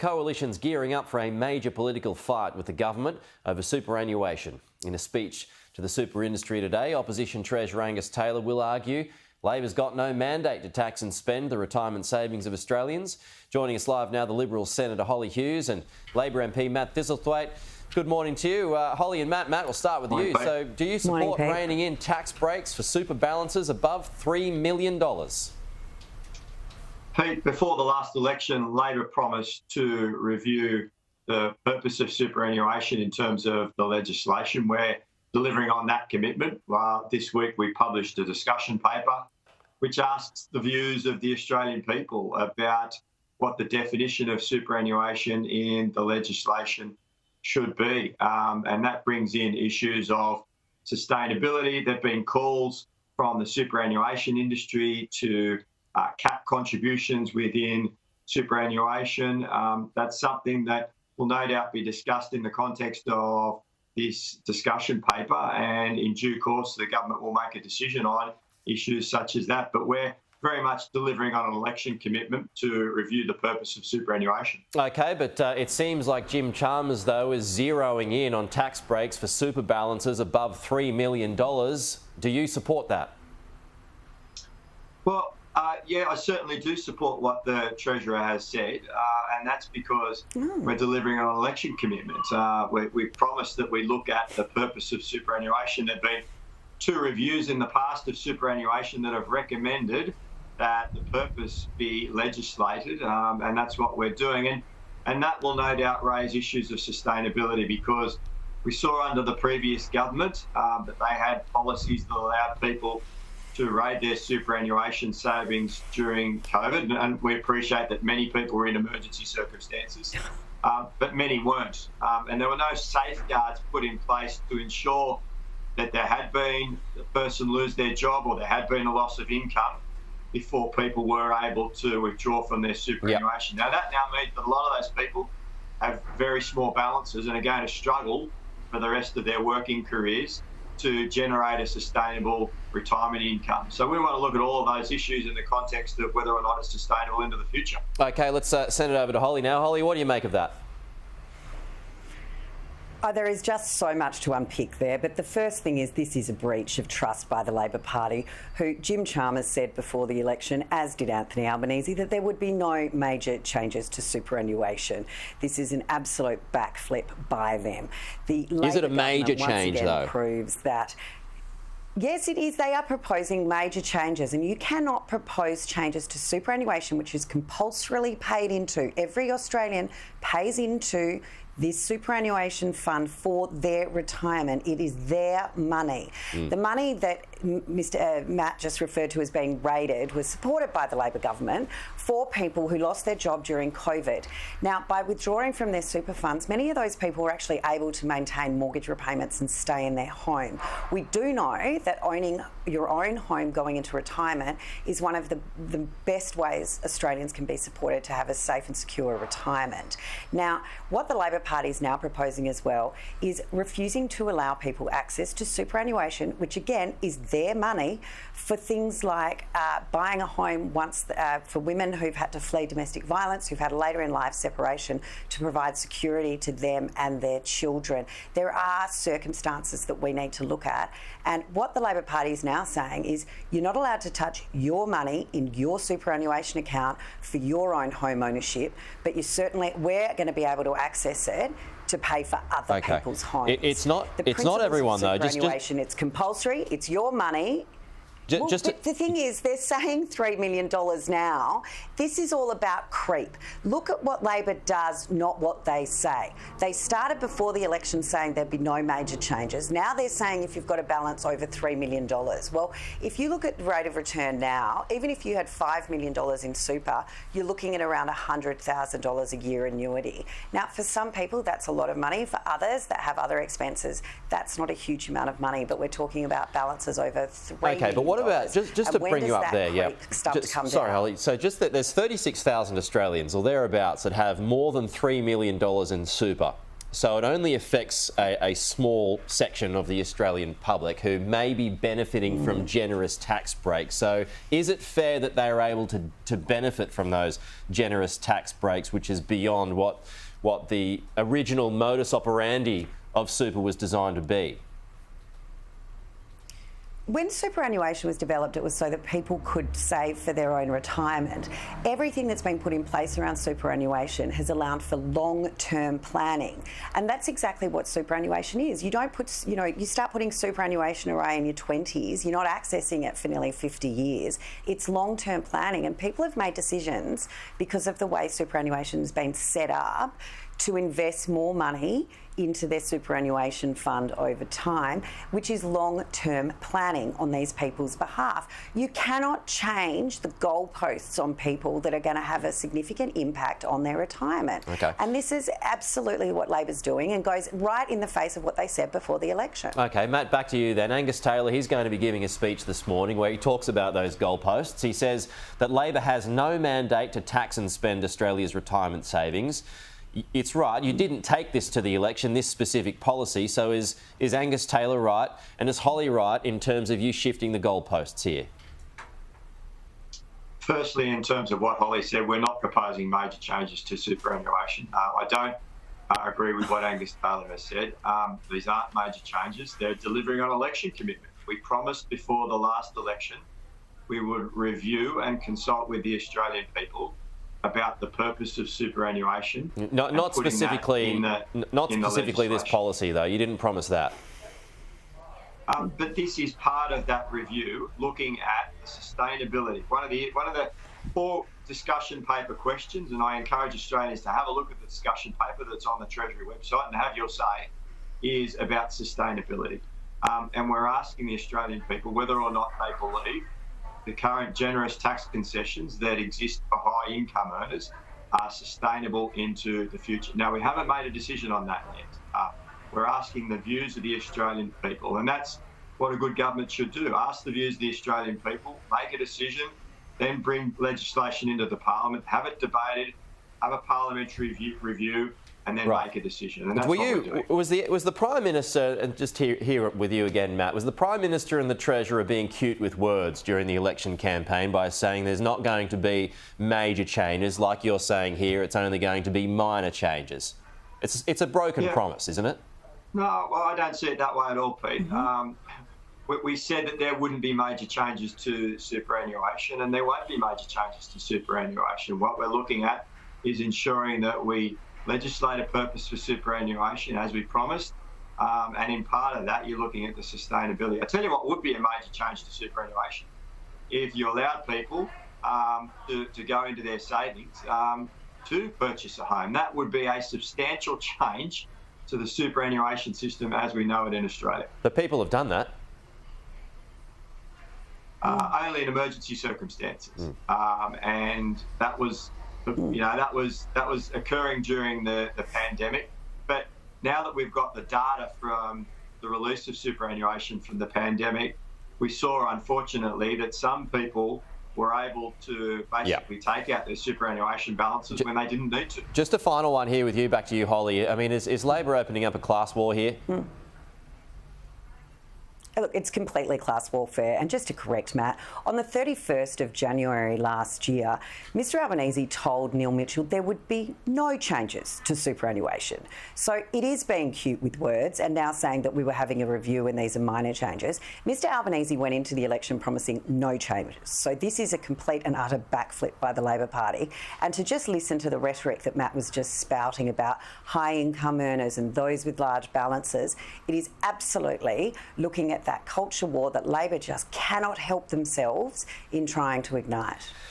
Coalition's gearing up for a major political fight with the government over superannuation. In a speech to the super industry today, Opposition Treasurer Angus Taylor will argue Labor's got no mandate to tax and spend the retirement savings of Australians. Joining us live now, the Liberal Senator Holly Hughes and Labor MP Matt Thistlethwaite. Good morning to you. Holly and Matt. Matt, we'll start with you. So do you support reining in tax breaks for super balances above $3 million? Pete, before the last election, Labor promised to review the purpose of superannuation in terms of the legislation. We're delivering on that commitment. This week we published a discussion paper which asks the views of the Australian people about what the definition of superannuation in the legislation should be. And that brings in issues of sustainability. There have been calls from the superannuation industry to cap contributions within superannuation. That's something that will no doubt be discussed in the context of this discussion paper, and in due course the government will make a decision on issues such as that. But we're very much delivering on an election commitment to review the purpose of superannuation. OK, but it seems like Jim Chalmers, though, is zeroing in on tax breaks for super balances above $3 million. Do you support that? Well, yeah, I certainly do support what the Treasurer has said, and that's because we're delivering on an election commitment. We promised that we look at the purpose of superannuation. There have been 2 reviews in the past of superannuation that have recommended that the purpose be legislated, and that's what we're doing. And that will no doubt raise issues of sustainability, because we saw under the previous government that they had policies that allowed people to raid their superannuation savings during COVID, and we appreciate that many people were in emergency circumstances, but many weren't. And there were no safeguards put in place to ensure that there had been a person lose their job or there had been a loss of income before people were able to withdraw from their superannuation. Now, that now means that a lot of those people have very small balances and are going to struggle for the rest of their working careers to generate a sustainable retirement income. So we want to look at all of those issues in the context of whether or not it's sustainable into the future. OK, let's send it over to Holly now. Holly, what do you make of that? There is just so much to unpick there, but the first thing is this is a breach of trust by the Labor Party, who Jim Chalmers said before the election, as did Anthony Albanese, that there would be no major changes to superannuation. This is an absolute backflip by them. Is it a major change, though? Proves that. Yes, it is. They are proposing major changes, and you cannot propose changes to superannuation, which is compulsorily paid into. Every Australian pays into this superannuation fund for their retirement. It is their money. The money that Mr. Matt just referred to as being raided was supported by the Labor government for people who lost their job during COVID. Now, by withdrawing from their super funds, many of those people were actually able to maintain mortgage repayments and stay in their home. We do know that owning your own home going into retirement is one of the best ways Australians can be supported to have a safe and secure retirement. Now, what the Labor Party is now proposing as well is refusing to allow people access to superannuation, which again is their money, for things like buying a home once for women who've had to flee domestic violence, who've had a later in life separation, to provide security to them and their children. There are circumstances that we need to look at, and what the Labor Party is now saying is you're not allowed to touch your money in your superannuation account for your own home ownership, but we're going to be able to access it to pay for other people's homes. It's not everyone, though. It's compulsory. It's your money. But the thing is, they're saying $3 million now. This is all about creep. Look at what Labor does, not what they say. They started before the election saying there'd be no major changes. Now they're saying if you've got a balance over $3 million. Well, if you look at the rate of return now, even if you had $5 million in super, you're looking at around $100,000 a year annuity. Now, for some people, that's a lot of money. For others that have other expenses, that's not a huge amount of money, but we're talking about balances over $3 million. Okay, but what about, just to bring you up there, sorry, Holly, so just that there's 36,000 Australians or thereabouts that have more than $3 million in super. So it only affects a small section of the Australian public who may be benefiting from generous tax breaks. So is it fair that they are able to benefit from those generous tax breaks, which is beyond what the original modus operandi of super was designed to be? When superannuation was developed, it was so that people could save for their own retirement. Everything that's been put in place around superannuation has allowed for long-term planning. And that's exactly what superannuation is. You don't put, you start putting superannuation away in your 20s, you're not accessing it for nearly 50 years. It's long-term planning, and people have made decisions because of the way superannuation has been set up to invest more money into their superannuation fund over time, which is long-term planning on these people's behalf. You cannot change the goalposts on people that are going to have a significant impact on their retirement. Okay. And this is absolutely what Labor's doing and goes right in the face of what they said before the election. Okay, Matt, back to you then. Angus Taylor, he's going to be giving a speech this morning where he talks about those goalposts. He says that Labor has no mandate to tax and spend Australia's retirement savings. It's right, you didn't take this to the election, this specific policy, so is Angus Taylor right and is Holly right in terms of you shifting the goalposts here? Firstly, in terms of what Holly said, we're not proposing major changes to superannuation. I don't agree with what Angus Taylor has said. These aren't major changes. They're delivering on election commitment. We promised before the last election we would review and consult with the Australian people about the purpose of superannuation. Not specifically this policy, though. You didn't promise that. But this is part of that review, looking at sustainability. One of the 4 discussion paper questions, and I encourage Australians to have a look at the discussion paper that's on the Treasury website and have your say, is about sustainability. And we're asking the Australian people whether or not they believe the current generous tax concessions that exist for high income earners are sustainable into the future. Now, we haven't made a decision on that yet. We're asking the views of the Australian people, and that's what a good government should do. Ask the views of the Australian people, make a decision, then bring legislation into the parliament, have it debated, have a parliamentary review, and then make a decision. And that's what we're doing. Was the Prime Minister, and just hear it with you again, Matt, was the Prime Minister and the Treasurer being cute with words during the election campaign by saying there's not going to be major changes, like you're saying here, it's only going to be minor changes? It's a broken promise, isn't it? No, well, I don't see it that way at all, Pete. We said that there wouldn't be major changes to superannuation, and there won't be major changes to superannuation. What we're looking at is ensuring that we legislate a purpose for superannuation, as we promised, and in part of that, you're looking at the sustainability. I tell you what would be a major change to superannuation: if you allowed people to go into their savings to purchase a home. That would be a substantial change to the superannuation system as we know it in Australia. But people have done that. Only in emergency circumstances, and that was, that was occurring during the pandemic. But now that we've got the data from the release of superannuation from the pandemic, we saw, unfortunately, that some people were able to basically take out their superannuation balances when they didn't need to. Just a final one here with you, back to you, Holly. I mean, is Labor opening up a class war here? Look, it's completely class warfare. And just to correct Matt, on the 31st of January last year, Mr Albanese told Neil Mitchell there would be no changes to superannuation. So it is being cute with words and now saying that we were having a review and these are minor changes. Mr Albanese went into the election promising no changes. So this is a complete and utter backflip by the Labor Party. And to just listen to the rhetoric that Matt was just spouting about high income earners and those with large balances, it is absolutely looking at that culture war that Labor just cannot help themselves in trying to ignite.